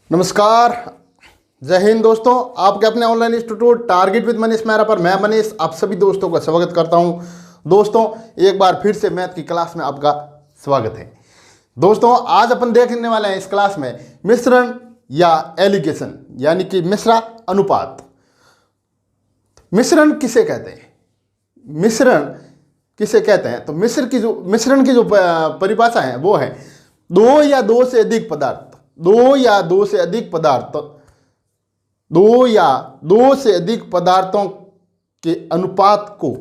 नमस्कार, जय हिंद दोस्तों। आपके अपने online institute target with Manish Mehra पर मैं मनीष आप सभी दोस्तों का स्वागत करता हूं। दोस्तों, एक बार फिर से मैथ की क्लास में आपका स्वागत है। दोस्तों, आज अपन देखने वाले हैं इस क्लास में मिश्रण या एलिगेशन यानी कि मिश्रा अनुपात। मिश्रण किसे कहते हैं? मिश्रण किसे कहते हैं? तो मिश्रण की जो परिभाषा है वो है दो या दो से अधिक पदार्थ, दो या दो से अधिक पदार्थों के अनुपात को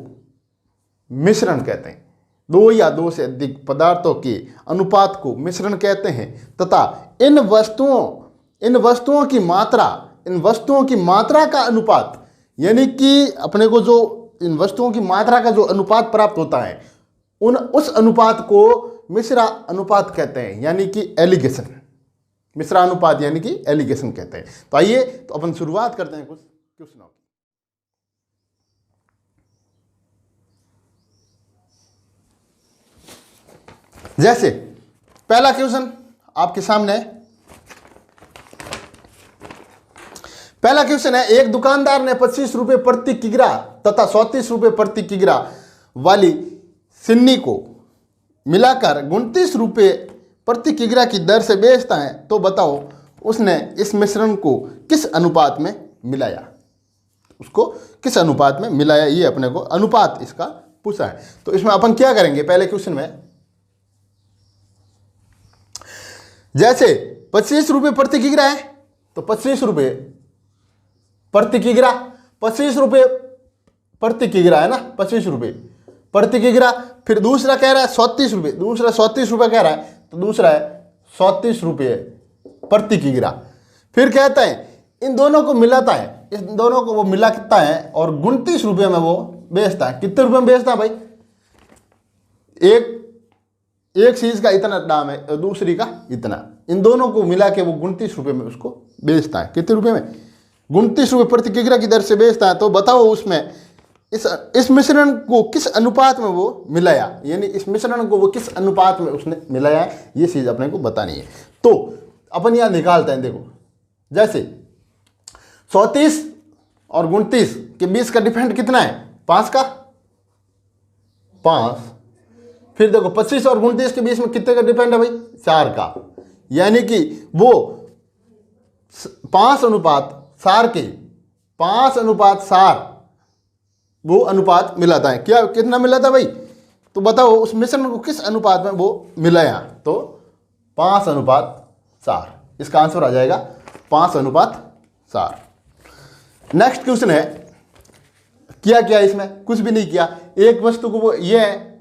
मिश्रण कहते हैं। दो या दो से अधिक पदार्थों के अनुपात को मिश्रण कहते हैं तथा इन वस्तुओं की मात्रा का अनुपात, यानी कि अपने को जो इन वस्तुओं की मात्रा का जो अनुपात प्राप्त होता है उस अनुपात को मिश्रा अनुपात कहते हैं, यानी कि एलिगेशन। मिश्रा अनुपात यानी कि एलिगेशन कहते हैं। तो आइए तो अपन शुरुआत करते हैं कुछ क्वेश्चनों की। जैसे पहला क्वेश्चन आपके सामने है। पहला क्वेश्चन है, एक दुकानदार ने 25 रुपये प्रति किग्रा तथा 34 रुपये प्रति किग्रा वाली सिन्नी को मिलाकर 29 रुपये प्रति किग्रा की दर से बेचता है, तो बताओ उसने इस मिश्रण को किस अनुपात में मिलाया? उसको किस अनुपात में मिलाया, ये अपने को अनुपात इसका पूछा है। तो इसमें अपन क्या करेंगे पहले क्वेश्चन में, जैसे 25 रुपये प्रति किग्रा है तो 25 रुपये प्रति किग्रा, 25 रुपये प्रति किग्रा है ना, 25 रुपये प्रति किग्रा। फिर दूसरा कह रहा है 34 रुपये, दूसरा 34 रुपये कह रहा है तो दूसरा है 34 रुपये प्रति किग्रा। फिर कहता है इन दोनों को मिलाता है, इन दोनों को वो मिलाता है और 29 रुपये में वो बेचता है। कितने रुपये में बेचता है भाई? एक चीज का इतना दाम है, दूसरी का इतना, इन दोनों को मिला के वो 29 रुपये में उसको बेचता है। कितने रुपये में? 29 रुपये प्रति किग्रा की दर से बेचता है। तो बताओ उसमें इस मिश्रण को किस अनुपात में वो मिलाया, यानी इस मिश्रण को वो किस अनुपात में उसने मिलाया है, ये चीज अपने को बतानी है। तो अपन यहां निकालते हैं। देखो, जैसे 34 और 29 के बीच का डिफरेंट कितना है? 5 का 5। फिर देखो 25 और 29 के बीच में कितने का डिफरेंट है भाई? 4 का। यानी कि वो 5 अनुपात 4 वो अनुपात मिलाता है। क्या कितना मिलाता है भाई? तो बताओ उस मिश्रण को किस अनुपात में वो मिलाया? तो 5 अनुपात 4, इसका आंसर आ जाएगा 5 अनुपात 4। नेक्स्ट क्वेश्चन है, क्या इसमें कुछ भी नहीं किया। एक वस्तु को वो ये है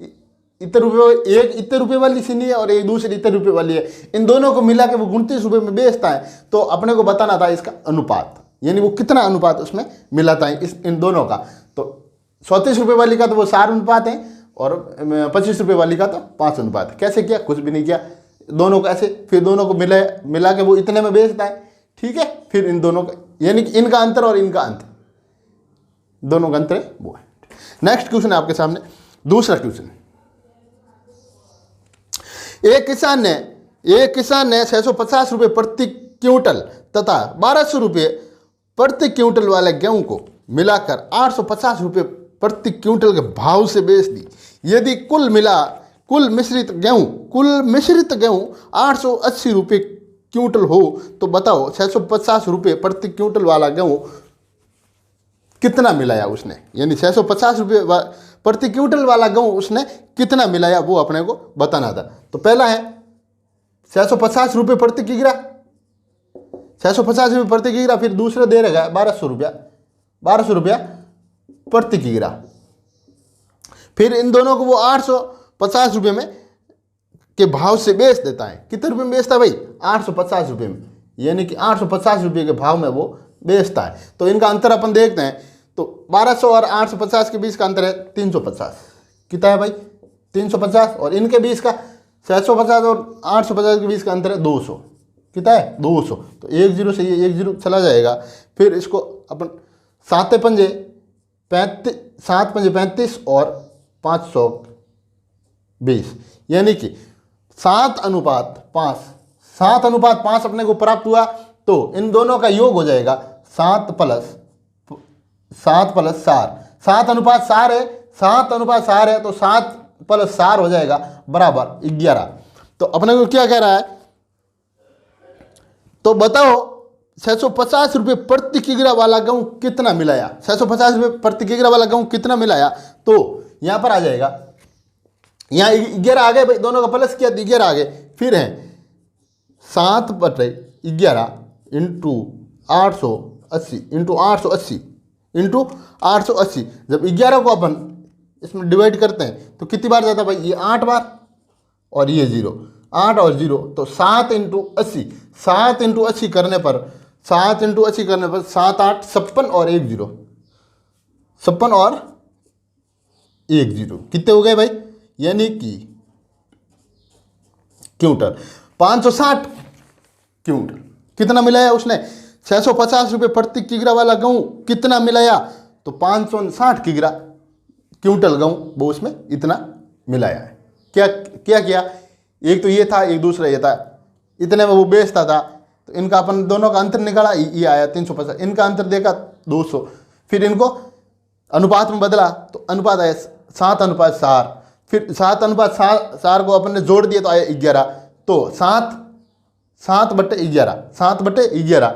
इतने रुपये, एक इतने रुपये वाली सिन्नी है और एक दूसरी इतने रुपये वाली है, इन दोनों को मिला के वो 29 रुपये में बेचता है। तो अपने को बताना था इसका अनुपात, यानी वो कितना अनुपात उसमें मिलाता है इन दोनों का। तो 34 रुपये वाली का तो वो 4 अनुपात है और 25 रुपये वाली का तो 5 अनुपात है। कैसे किया? कुछ भी नहीं किया, दोनों को ऐसे, फिर दोनों को मिला के वो इतने में बेचता है। ठीक है, फिर इन दोनों का, यानी कि इनका अंतर और इनका अंतर, दोनों का अंतर है वो है। नेक्स्ट क्वेश्चन है आपके सामने, दूसरा क्वेश्चन। एक किसान ने 650 रुपये प्रति क्विंटल तथा 1200 रुपये प्रति क्विंटल वाले गेहूं को मिलाकर 850 रुपये प्रति क्विंटल के भाव से बेच दी। यदि कुल मिश्रित गेहूं 880 रुपये क्विंटल हो, तो बताओ 650 रुपये प्रति क्विंटल वाला गेहूं कितना मिलाया उसने, यानी 650 रुपये प्रति क्विंटल वाला गेहूं उसने कितना मिलाया, वो अपने को बताना था। तो पहला है 650 रुपये प्रति किग्रा, 650 रुपये प्रति किग्रा। फिर दूसरा दे रहेगा 1200 रुपया प्रति किग्रा। फिर इन दोनों को वो 850 रुपये में के भाव से बेच देता है। कितने रुपये में बेचता है भाई? 850 रुपये में, यानी कि 850 रुपये के भाव में वो बेचता है। तो इनका अंतर अपन देखते हैं। तो 1200 और 850 के बीच का अंतर है 350। कितना है भाई? 350। और इनके बीच का 650 और 850 के बीच का अंतर है 200। कितना है? 200। तो 1 0 से ये 1 0 चला जाएगा। फिर इसको अपन 7 पंजे 35 और 520, यानी कि 7 अनुपात 5 अपने को प्राप्त हुआ। तो इन दोनों का योग हो जाएगा 7+4। 7:4 है, 7:4 है, तो 7+4 हो जाएगा बराबर 11। तो अपने को क्या कह रहा है, तो बताओ 650 रुपये प्रति किग्रा वाला गेहूं कितना मिलाया। 650 रुपये प्रति किग्रा वाला गेहूं कितना मिलाया, तो यहां पर आ जाएगा, यहाँ 11 आ गए भाई, दोनों का प्लस किया 11 आ गए। फिर है 7/11 इंटू 880 इंटू 880 जब 11 को अपन इसमें डिवाइड करते हैं तो कितनी बार जाता है भाई, ये 8 बार और ये 0, 8 और 0, तो 7 इंटू 80, 7 इंटू 80 करने पर 7 इंटू 80 करने पर 7 8 56 और 1 0, 56 और 1 0 कितने हो गए भाई, यानी कि क्विंटल 560 क्विंटल कितना मिलाया उसने। 650 रुपये प्रति किग्रा वाला गेहूं कितना मिलाया, तो 560 किग्रा क्विंटल गेहूं वो उसमें इतना मिलाया है। क्या क्या किया, एक तो ये था, एक दूसरा ये था, इतने में वो बेचता था, तो इनका अपन दोनों का अंतर निकाला, ये आया 350, इनका अंतर देखा 200, फिर इनको अनुपात में बदला तो अनुपात आया 7:4, फिर 7:4 को अपन ने जोड़ दिया तो आया 11, तो 7/11, 7/11,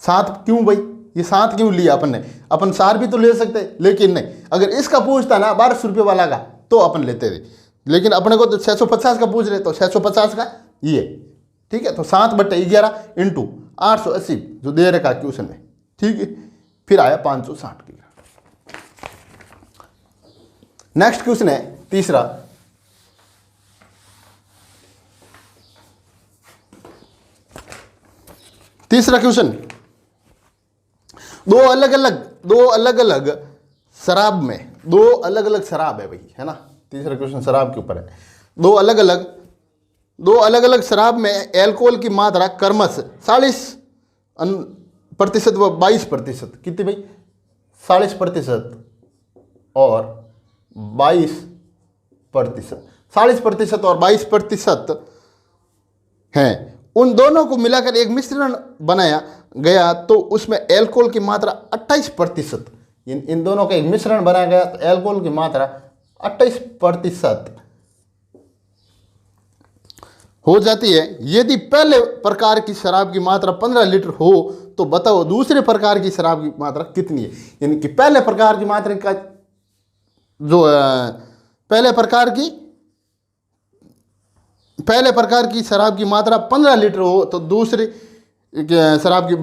7 क्यों भाई, ये 7 क्यों लिया अपन ने, अपन 4 भी तो ले सकते, लेकिन नहीं। अगर इसका पूछता ना 1200 रुपये वाला का तो अपन लेते थे, लेकिन अपने को तो 650 का पूछ रहे, तो 650 का ये, ठीक है। तो 7/11 इंटू 880 जो दे रखा क्वेश्चन में, ठीक है। फिर आया 560 की। नेक्स्ट क्वेश्चन है तीसरा, क्वेश्चन, दो अलग अलग शराब में, दो अलग अलग शराब है भाई, है ना। तीसरा क्वेश्चन शराब के ऊपर है। दो अलग अलग शराब में एल्कोहल की मात्रा क्रमश 40% व 22%, कितनी भाई, 40% और 22%, 40% और 22% हैं, उन दोनों को मिलाकर एक मिश्रण बनाया गया तो उसमें एल्कोहल की मात्रा 28%, इन दोनों का एक मिश्रण बनाया गया तो एल्कोहल की मात्रा 28% हो जाती है। यदि पहले प्रकार की शराब की मात्रा 15 लीटर हो तो बताओ दूसरे प्रकार की शराब की मात्रा कितनी है। यानी कि पहले प्रकार की मात्रा का जो पहले प्रकार की शराब की मात्रा 15 लीटर हो तो दूसरी शराब की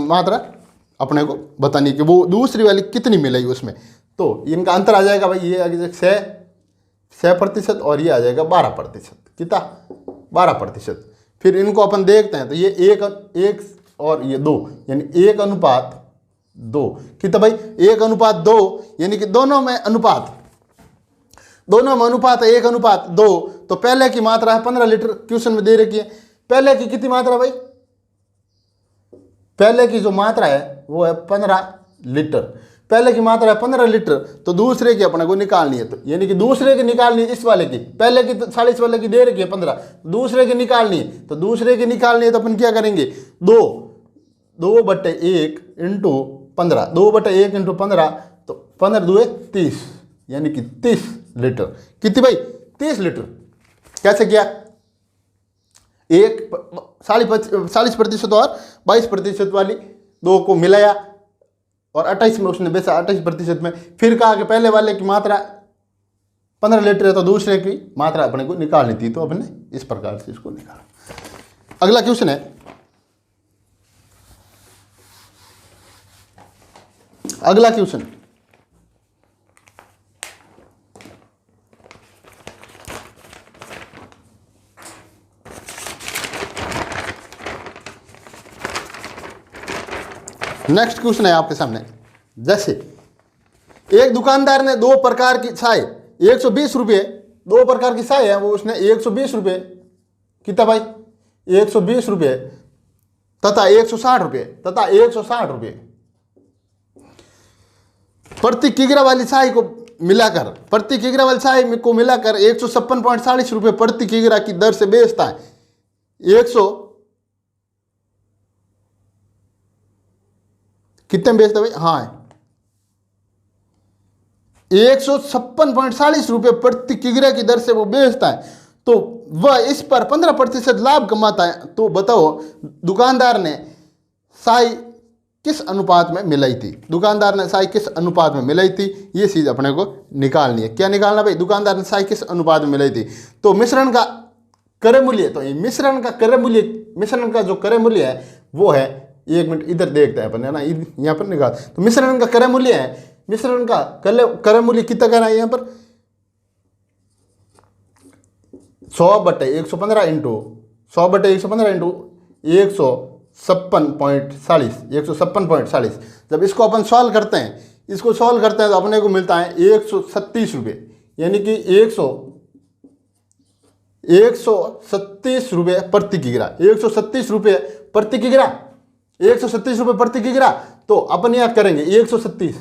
मात्रा अपने को बतानी कि वो दूसरी वाली कितनी मिलेगी उसमें। तो इनका अंतर आ जाएगा भाई, ये आ जाएगा 6% और ये आ जाएगा 12%, कितना 12%। फिर इनको अपन देखते हैं तो ये एक और ये 2, यानी 1:2, कितना भाई 1:2, यानी कि दोनों में अनुपात है 1:2। तो पहले की मात्रा है 15 लीटर, क्वेश्चन में दे रखी है। पहले की कितनी मात्रा भाई, पहले की जो मात्रा है वो है 15 लीटर, पहले की मात्रा है 15 लीटर, तो दूसरे की अपने को निकालनी है। तो यानी कि दूसरे की निकालनी है इस वाले की, पहले की तो 40 वाले की दे रखी है 15, दूसरे की निकालनी है। तो दूसरे की निकालनी है तो अपन क्या करेंगे, 2/1 इंटू 15, 2/1 इंटू 15, तो 15 2 30, यानी कि 30 लीटर। कितनी भाई 30 लीटर। कैसे किया, 40% और 22% वाली दो को मिलाया और 28 में उसने बेचा, 28% में। फिर कहा कि पहले वाले की मात्रा 15 लीटर है तो दूसरे की मात्रा अपने को निकालनी थी, तो अपने इस प्रकार से इसको निकाला। अगला क्वेश्चन है, अगला क्वेश्चन नेक्स्ट क्वेश्चन है आपके सामने। जैसे एक दुकानदार ने 2 प्रकार की चाय 120 रुपये, 2 प्रकार की चाय है वो उसने 120 रुपये, कितना भाई 120 रुपये तथा 160 रुपये तथा 160 रुपये प्रति किग्रा वाली चाय को मिलाकर, प्रति किग्रा वाली चाय को मिलाकर 156.40 रुपये प्रति किग्रा की दर से बेचता है। 100 कितने में बेचता है भाई? हाँ 156.40 रुपये प्रति किग्रा की दर से वो बेचता है, तो वह इस पर 15% लाभ कमाता है। तो बताओ दुकानदार ने साई किस अनुपात में मिलाई थी? दुकानदार ने साई किस अनुपात में मिलाई थी? ये चीज अपने को निकालनी है। क्या निकालना भाई? दुकानदार ने साई किस अनुपात में मिलाई थी? तो मिश्रण का क्रय मूल्य, तो ये मिश्रण का क्रय मूल्य, मिश्रण का जो क्रय मूल्य है वो है, 1 मिनट इधर देखते हैं अपन, है ना, यहाँ पर निकाल। तो मिश्रण का क्रय मूल्य है, मिश्रण का क्रय मूल्य कितना करना है यहाँ पर? 100/115 इंटू 100/115 इंटू 156.40। जब इसको अपन सॉल्व करते हैं, इसको सॉल्व करते हैं तो अपने को मिलता है 137 रुपये, यानी कि 137 रुपये प्रति किग्रा। 137 रुपये प्रति किग्रा, 137 रुपये प्रति किग्रा। तो अपन याद करेंगे 137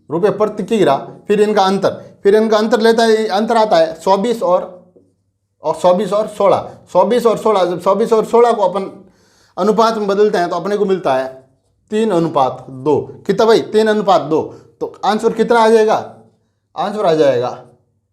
रुपये प्रति किग्रा, फिर इनका अंतर लेता है, अंतर आता है 24 और 16। 24 और 16, जब 24 और 16 को अपन अनुपात में बदलते हैं तो अपने को मिलता है 3:2। कितना भाई? 3:2। तो आंसर कितना आ जाएगा? आंसर आ जाएगा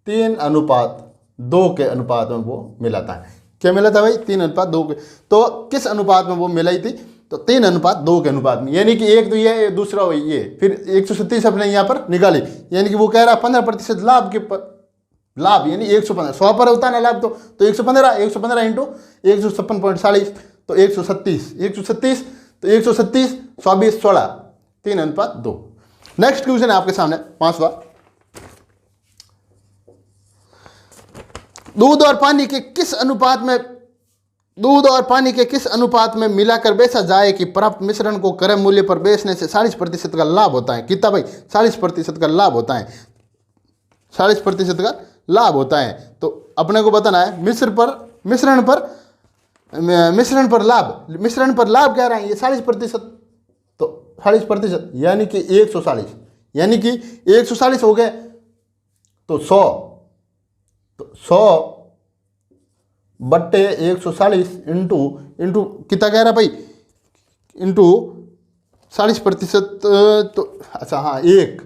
3:2 के अनुपात में वो मिलाता है। क्या मिला था भाई? 3:2 के। तो किस अनुपात में वो मिलाई थी? तो 3:2 के अनुपात में, यानी कि एक तो ये, दूसरा वही ये, फिर 137 अपने यहाँ पर निकाली, यानी कि वो कह रहा है 15% लाभ के लाभ, यानी 115, 100 पर होता है ना लाभ, तो 115 इंटू 156.40, तो 137 तो 137 24 16 3:2। नेक्स्ट क्वेश्चन है आपके सामने 5वां। दूध और पानी के किस अनुपात में मिलाकर बेचा जाए कि प्राप्त मिश्रण को क्रय मूल्य पर बेचने से 40% का लाभ होता है? कितना भाई? 40% का लाभ होता है। 40% का लाभ होता है। तो अपने को बताना है मिश्रण पर लाभ कह रहा है ये 40%, तो 40% यानी कि 140, यानी कि 140 हो गए, तो 100/140 इंटू कितना कह रहा भाई? इंटू 40%, तो अच्छा हाँ 1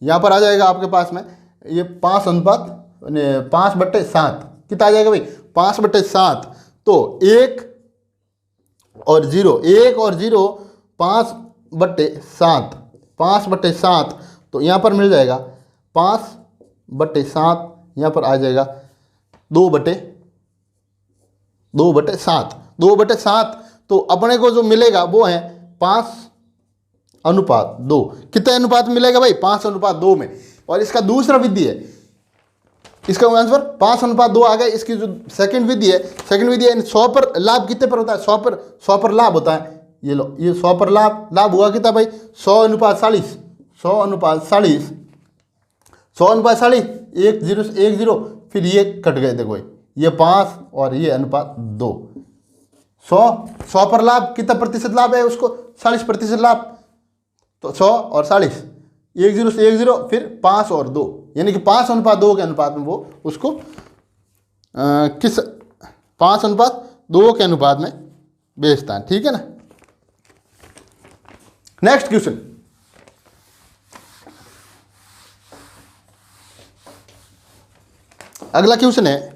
यहाँ पर आ जाएगा आपके पास में ये 5:7। कितना आ जाएगा भाई? 5/7। तो 1 और 0 5/7, तो यहाँ पर मिल जाएगा 5/7, यहाँ पर आ जाएगा 2/7। तो अपने को जो मिलेगा वो है 5:2। कितने अनुपात मिलेगा भाई? 5:2 में। और इसका दूसरा विधि है, इसका आंसर 5:2 आ गया। इसकी जो सेकंड विधि है 100 पर लाभ कितने पर होता है? 100 पर लाभ होता है। ये लो, ये 100 पर लाभ हुआ कितना भाई? 100:40 1 0 फिर ये कट गए, देखो भाई ये 5 और ये अनुपात 2। 100 पर लाभ कितना प्रतिशत लाभ है उसको? 40% लाभ। तो 100 और 40 1 0 फिर 5 और 2, यानी कि 5:2 के अनुपात में वो उसको किस 5:2 के अनुपात में बेचता है। ठीक है ना। नेक्स्ट क्वेश्चन, अगला क्वेश्चन है,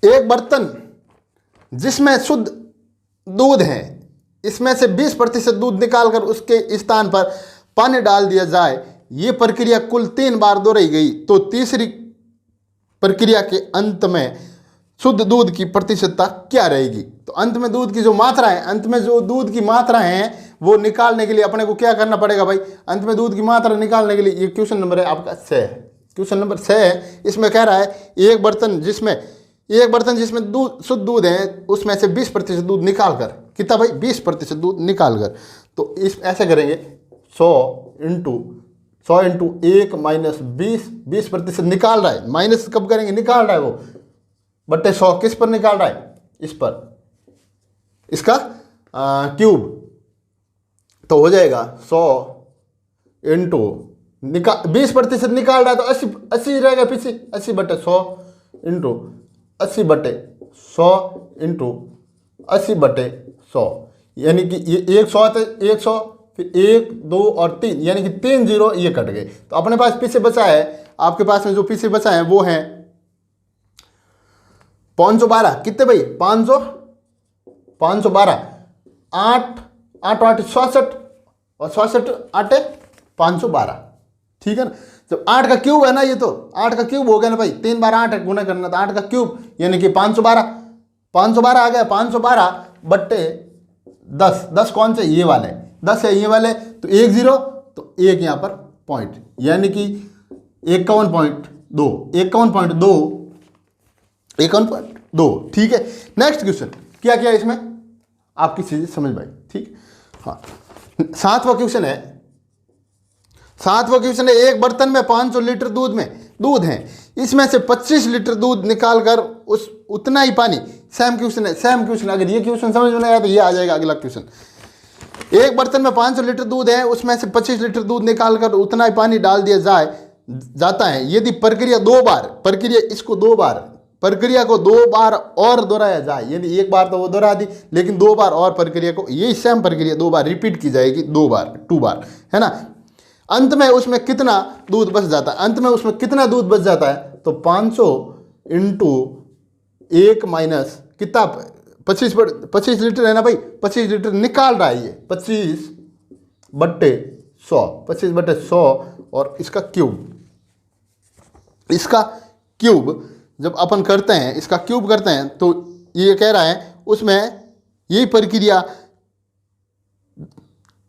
एक बर्तन जिसमें शुद्ध दूध है, इसमें से 20% दूध निकालकर उसके स्थान पर पानी डाल दिया जाए। ये प्रक्रिया कुल 3 बार दोहराई गई, तो तीसरी प्रक्रिया के अंत में शुद्ध दूध की प्रतिशतता क्या रहेगी? तो अंत में दूध की जो मात्रा है, वो निकालने के लिए अपने को क्या करना पड़ेगा भाई? अंत में दूध की मात्रा निकालने के लिए, ये क्वेश्चन नंबर है आपका 6 है, क्वेश्चन नंबर 6 है। इसमें कह रहा है एक बर्तन जिसमें दूध शुद्ध दूध है, उसमें से 20% दूध निकाल कर, कितना भाई? 20% दूध निकाल कर। तो इस ऐसे करेंगे 100 इंटू 1 माइनस 20% निकाल रहा है, माइनस कब करेंगे? निकाल रहा है वो, बटे 100 किस पर निकाल रहा है? इस पर, इसका क्यूब। तो हो जाएगा 100 इंटू 20% निकाल रहा है तो 80 रहेगा पीछे, 80/100 इंटू 80/100 इंटू 80/100, यानी कि ये 100 थे, 100, फिर 1 2 और 3, यानी कि 3 जीरो ये कट गए। तो अपने पास पीछे बचा है, आपके पास में जो पीछे बचा है वो है 512। कितने भाई? 512, 8 8 8 66 और 66 8 512, ठीक है ना। जब 8 का क्यूब है ना, ये तो 8 का क्यूब हो गया ना भाई, 3 बार 8 गुना करना, तो 8 का क्यूब यानी कि 512 आ गया। 512/10, 10 कौन से? ये वाले 10 है, ये वाले, तो 1 0, तो 1 यहाँ पर पॉइंट, यानी कि 51.2, 51.2, ठीक है। नेक्स्ट क्वेश्चन क्या क्या इसमें आपकी चीजें समझ में आई, ठीक। हाँ, सातवां क्वेश्चन है, एक बर्तन में 500 लीटर दूध है, इसमें से 25 लीटर दूध निकालकर उतना ही पानी, सेम क्वेश्चन है। अगर ये क्वेश्चन समझ में नहीं आया तो ये आ जाएगा अगला क्वेश्चन। एक बर्तन में 500 लीटर दूध है, उसमें से 25 लीटर दूध निकालकर उतना ही पानी डाल दिया जाता है। यदि प्रक्रिया को दो बार और दोहराया जाए, यानी एक बार तो वो दोहरा दी, लेकिन 2 बार और प्रक्रिया को, यही सेम प्रक्रिया 2 बार रिपीट की जाएगी, 2 बार, है ना। अंत में उसमें कितना दूध बच जाता है? तो 500 इंटू 1 माइनस कितना, 25 लीटर है ना भाई, 25 लीटर निकाल रहा है ये, 25/100 और इसका क्यूब जब अपन करते हैं, इसका क्यूब करते हैं, तो ये कह रहा है उसमें यही प्रक्रिया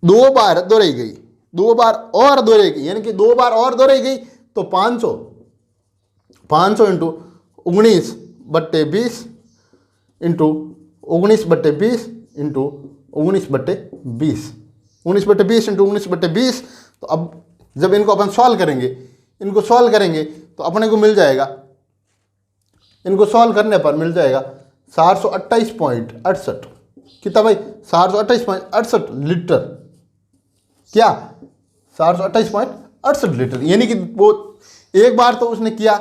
2 बार दोहराई गई, 2 बार और दोहराई गई, यानी कि 2 बार और दोहराई गई, तो 500 इंटू 19/20 इंटू 19/20 इंटू 19/20 इंटू 19/20। तो अब जब इनको अपन सॉल्व करेंगे तो अपने को मिल जाएगा, इनको सॉल्व करने पर मिल जाएगा 428.68, कितना भाई? 428.68 लीटर, क्या 428.68 लीटर, यानी कि वो एक बार तो उसने किया,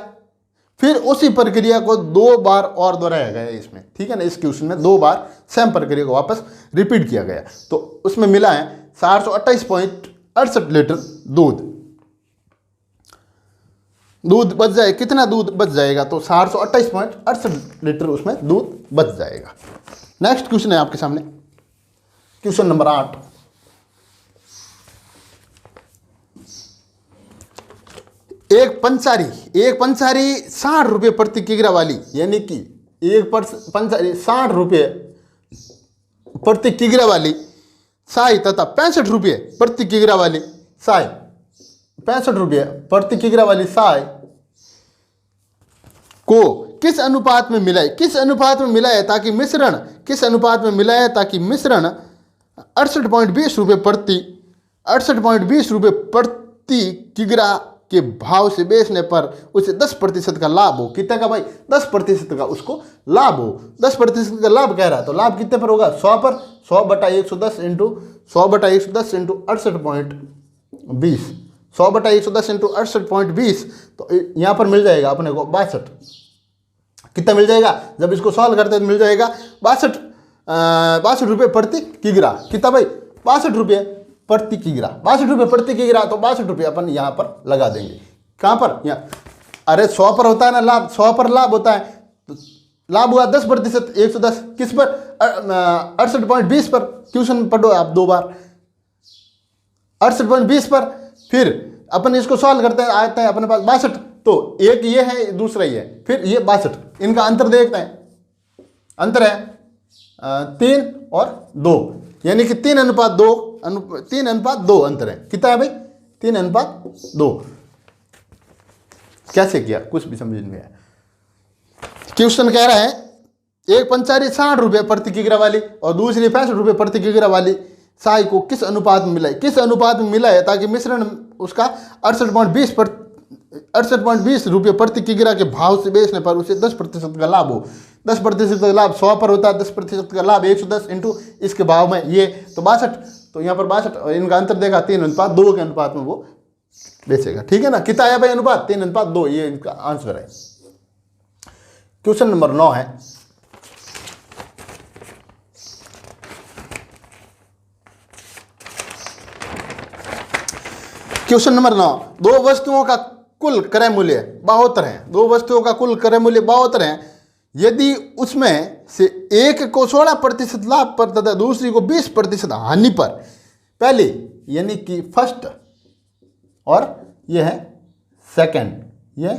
फिर उसी प्रक्रिया को 2 बार और दोहराया गया इसमें, ठीक है ना। इस क्वेश्चन में 2 बार सेम प्रक्रिया को वापस रिपीट किया गया, तो उसमें मिला है 428.68 लीटर दूध बच जाए। कितना दूध बच जाएगा? तो 428.68 लीटर उसमें दूध बच जाएगा। नेक्स्ट क्वेश्चन है आपके सामने, क्वेश्चन नंबर 8। एक पंसारी 60 रुपये प्रति किग्रा वाली, यानी कि एक पंसारी 60 रुपये प्रति किग्रा वाली साई तथा 65 रुपये प्रति किग्रा वाली साई, 65 रुपये प्रति किग्रा वाली साई को किस अनुपात में मिलाए? ताकि मिश्रण 68.20 रुपये प्रति किग्रा के भाव से बेचने पर उसे 10% का लाभ हो। कितने का भाई? 10% का उसको लाभ हो। 10% का लाभ कह रहा है, तो लाभ कितने पर होगा? 100 पर, 100/110 इंटू 100/110 इंटू 68.20, 100/110 इंटू 68.20, तो यहाँ पर मिल जाएगा अपने को 62। कितना मिल जाएगा? जब इसको सॉल्व करते हैं तो मिल जाएगा 62 रुपये प्रति किग्रा। कितना भाई? 62 रुपये प्रति किग्रा, 62 रुपये प्रति किग्रा, तो 62 रुपये अपन यहाँ पर लगा देंगे। कहाँ पर? यहाँ, अरे 100 पर होता है ना लाभ, 100 पर लाभ होता है, तो लाभ हुआ 10%, 110 किस पर? 68.20 पर। क्वेश्चन पढ़ो आप 2 बार, 68.20 पर। फिर अपन इसको सॉल्व करते हैं, आते हैं अपने पास 62, तो एक ये है, दूसरा ये है, फिर ये 62, इनका अंतर देखते हैं। अंतर है 3 और 2, यानी कि 3:2 अंतर है। कितना है भाई? 3:2। कैसे किया? कुछ भी समझ नहीं आया। क्वेश्चन कह रहा है एक पंसारी 60 रुपये प्रति किग्रा वाली और दूसरी 65 रुपये प्रति किग्रा वाली साई को किस अनुपात में मिलाए? ताकि मिश्रण उसका 68.20 रुपये प्रति किग्रा के भाव से बेचने पर उसे 10% का लाभ हो। 10% का लाभ 100 पर होता है, 10% का लाभ 110 इंटू इसके भाव में ये, तो 62, तो यहाँ पर 62, और इनका अंतर देखा 3:2 के अनुपात में वो बेचेगा। ठीक है ना? कितना आया भाई अनुपात? 3:2, ये इनका आंसर है। क्वेश्चन नंबर 9 है, क्वेश्चन नंबर 9, दो वस्तुओं का कुल क्रय मूल्य 72 है। दो वस्तुओं का कुल क्रय मूल्य 72 है। यदि उसमें से एक को 16% लाभ पर तथा दूसरी को 20% हानि पर, पहली यानी कि फर्स्ट और ये है सेकंड, ये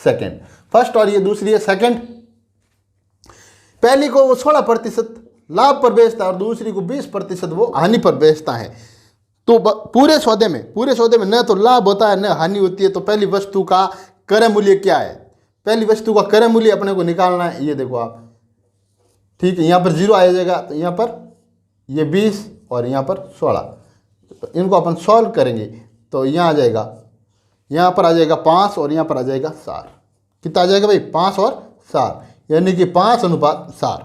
सेकंड, फर्स्ट और ये दूसरी है सेकंड। पहली को वो 16% लाभ पर बेचता है और दूसरी को 20% वो हानि पर बेचता है। तो पूरे सौदे में न तो लाभ होता है न हानि होती है। तो पहली वस्तु का क्रय मूल्य क्या है? पहली वस्तु का क्रय मूल्य अपने को निकालना है। ये देखो आप, ठीक है, यहाँ पर 0 आ जाएगा, तो यहाँ पर ये 20 और यहाँ पर 16, तो इनको अपन सॉल्व करेंगे तो यहाँ आ जाएगा, यहाँ पर आ जाएगा 5 और यहाँ पर आ जाएगा 4। कितना आ जाएगा भाई? 5 और 4, यानी कि 5:4,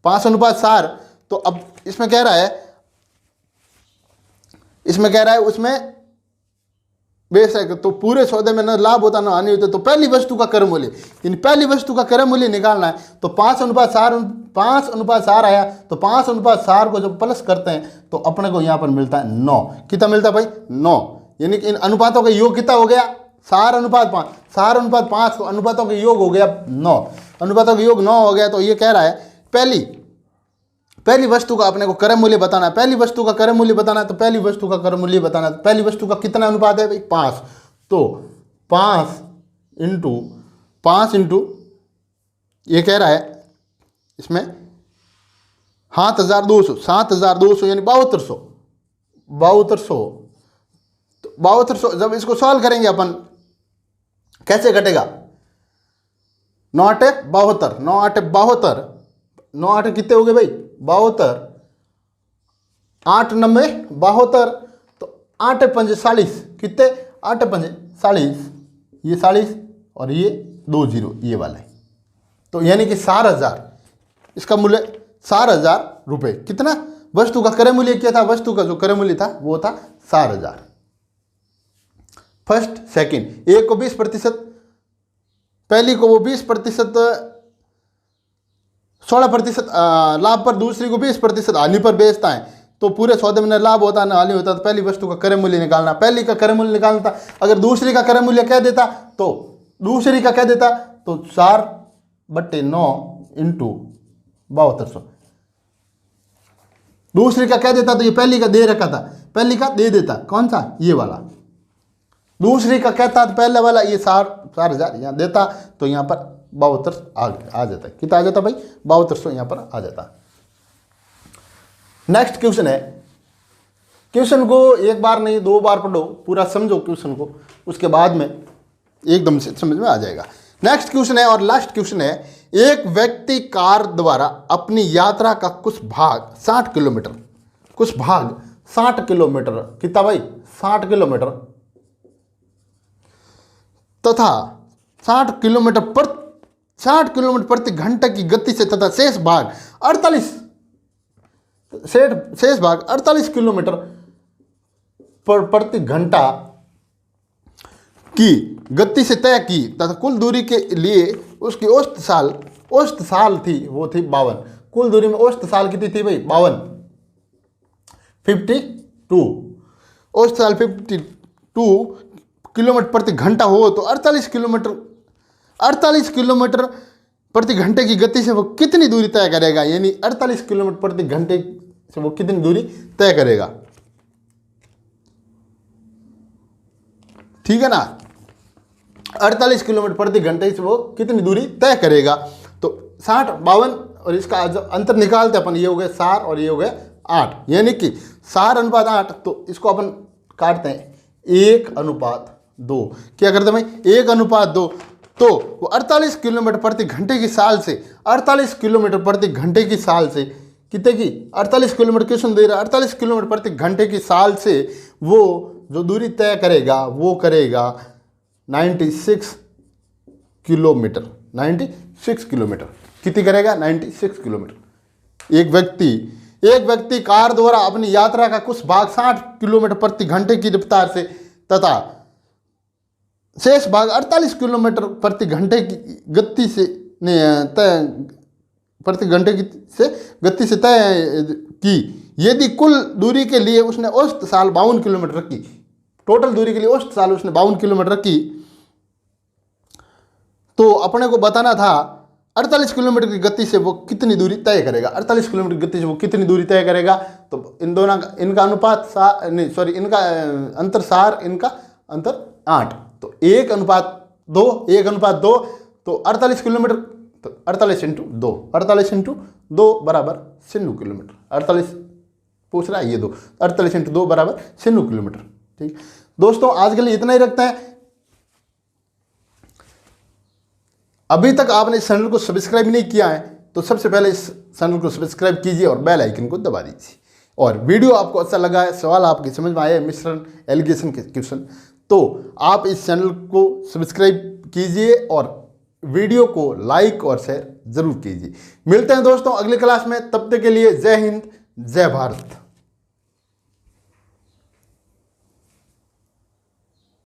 5:4। तो अब इसमें कह रहा है उसमें बेच है, तो पूरे सौदे में ना लाभ होता ना हानि होता। तो पहली वस्तु का क्रय मूल्य, यानी पहली वस्तु का क्रय मूल्य निकालना है। तो 5:4 आया, तो 5:4 को जब प्लस करते हैं तो अपने को यहाँ पर मिलता है 9। कितना मिलता है भाई? 9। यानी कि इन अनुपातों का योग कितना हो गया? 4:5। 4:5 अनुपातों का योग हो गया 9। अनुपातों का योग 9 हो गया। तो ये कह रहा है पहली वस्तु का अपने को क्रय मूल्य बताना है। पहली वस्तु का क्रय मूल्य बताना है, तो पहली वस्तु का क्रय मूल्य बताना है। पहली वस्तु का कितना अनुपात है भाई? 5। तो 5 इंटू ये कह रहा है इसमें 7,200 यानी 7200। तो 7200 जब इसको सॉल्व करेंगे अपन, कैसे घटेगा? 9 8 72, 9 8 72, 9 8 कितने हो गए भाई? 72, 8 9 72, तो 8 5 40, कितने? 8 5 40, ये 40 और ये 2 0 ये वाला है। तो यानी कि 4,000, इसका मूल्य 4,000 रुपये। कितना? वस्तु का क्रय मूल्य क्या था? वस्तु का जो क्रय मूल्य था वो था 4,000। फर्स्ट सेकंड, एक को 20%, पहली को वो 20% 16% लाभ पर, दूसरी को 20% हानि पर बेचता है। तो पूरे सौदे में न लाभ होता है न हानि होता। तो पहली वस्तु का क्रय मूल्य निकालना, पहली का क्रय मूल्य निकालना था। अगर दूसरी का क्रय मूल्य कह देता तो 4/9 इंटू 7200। दूसरी का कह देता तो ये पहली का दे रखा था, पहली का दे देता, कौन सा? ये वाला। दूसरी का कहता तो पहले वाला ये 4,000 यहाँ देता, तो यहाँ पर 72 आ जाता। कितना आ जाता भाई? 7200 यहाँ पर आ जाता। नेक्स्ट क्वेश्चन है, क्वेश्चन को एक बार नहीं 2 बार पढ़ो, पूरा समझो क्वेश्चन को, उसके बाद में एकदम से समझ में आ जाएगा। नेक्स्ट क्वेश्चन है और लास्ट क्वेश्चन है, एक व्यक्ति कार द्वारा अपनी यात्रा का कुछ भाग 60 किलोमीटर, कितना भाई? 60 किलोमीटर तथा 60 किलोमीटर प्रति घंटे की गति से तथा शेष भाग 48 किलोमीटर प्रति घंटा की गति से तय की तथा कुल दूरी के लिए उसकी औसत साल थी, वो थी 52। कुल दूरी में औसत साल कितनी थी भाई? 52। औसत साल 52 किलोमीटर प्रति घंटा हो तो 48 किलोमीटर प्रति घंटे की गति से वो कितनी दूरी तय करेगा? यानी 48 किलोमीटर प्रति घंटे से वो कितनी दूरी तय करेगा? ठीक है ना? 48 किलोमीटर प्रति घंटे से वो कितनी दूरी तय करेगा? तो 60 52 और इसका जो अंतर निकालते अपन, ये हो गए 4 और ये हो गए 8, यानी कि 4:8। तो इसको अपन काटते हैं 1:2। क्या करते हैं भाई? 1:2। तो वो 48 किलोमीटर प्रति घंटे की साल से 48 किलोमीटर प्रति घंटे की साल से कितने की? 48 किलोमीटर क्वेश्चन दे रहा है। 48 किलोमीटर प्रति घंटे की साल से वो जो दूरी तय करेगा वो करेगा 96 किलोमीटर। 96 किलोमीटर कितनी करेगा? 96 किलोमीटर। एक व्यक्ति कार द्वारा अपनी यात्रा का कुछ भाग 60 किलोमीटर प्रति घंटे की रफ्तार से तथा शेष भाग 48 किलोमीटर प्रति घंटे की गति से नहीं तय प्रति घंटे से गति से तय की यदि कुल दूरी के लिए उसने औसत साल 52 किलोमीटर रखी, टोटल दूरी के लिए औसत साल उसने 52 किलोमीटर रखी, तो अपने को बताना था 48 किलोमीटर की गति से वो कितनी दूरी तय करेगा। 48 किलोमीटर की गति से वो कितनी दूरी तय करेगा, तो इन दोनों का इनका अनुपात इनका अंतर 4, इनका अंतर 8, तो 1:2, 1:2, तो 48 किलोमीटर, तो 48 × 2, 48 × 2 बराबर 96 किलोमीटर। 48 पूछ रहा है ये 2, 48 × 2 बराबर 96 किलोमीटर। ठीक दोस्तों, आज के लिए इतना ही रखते हैं। अभी तक आपने इस चैनल को सब्सक्राइब नहीं किया है तो सबसे पहले इस चैनल को सब्सक्राइब कीजिए और बेल आइकन को दबा दीजिए। और वीडियो आपको अच्छा लगा है, सवाल आपकी समझ में आया है, मिश्रण एलिगेशन के क्वेश्चन, तो आप इस चैनल को सब्सक्राइब कीजिए और वीडियो को लाइक और शेयर जरूर कीजिए। मिलते हैं दोस्तों अगली क्लास में, तब तक के लिए जय हिंद, जय भारत।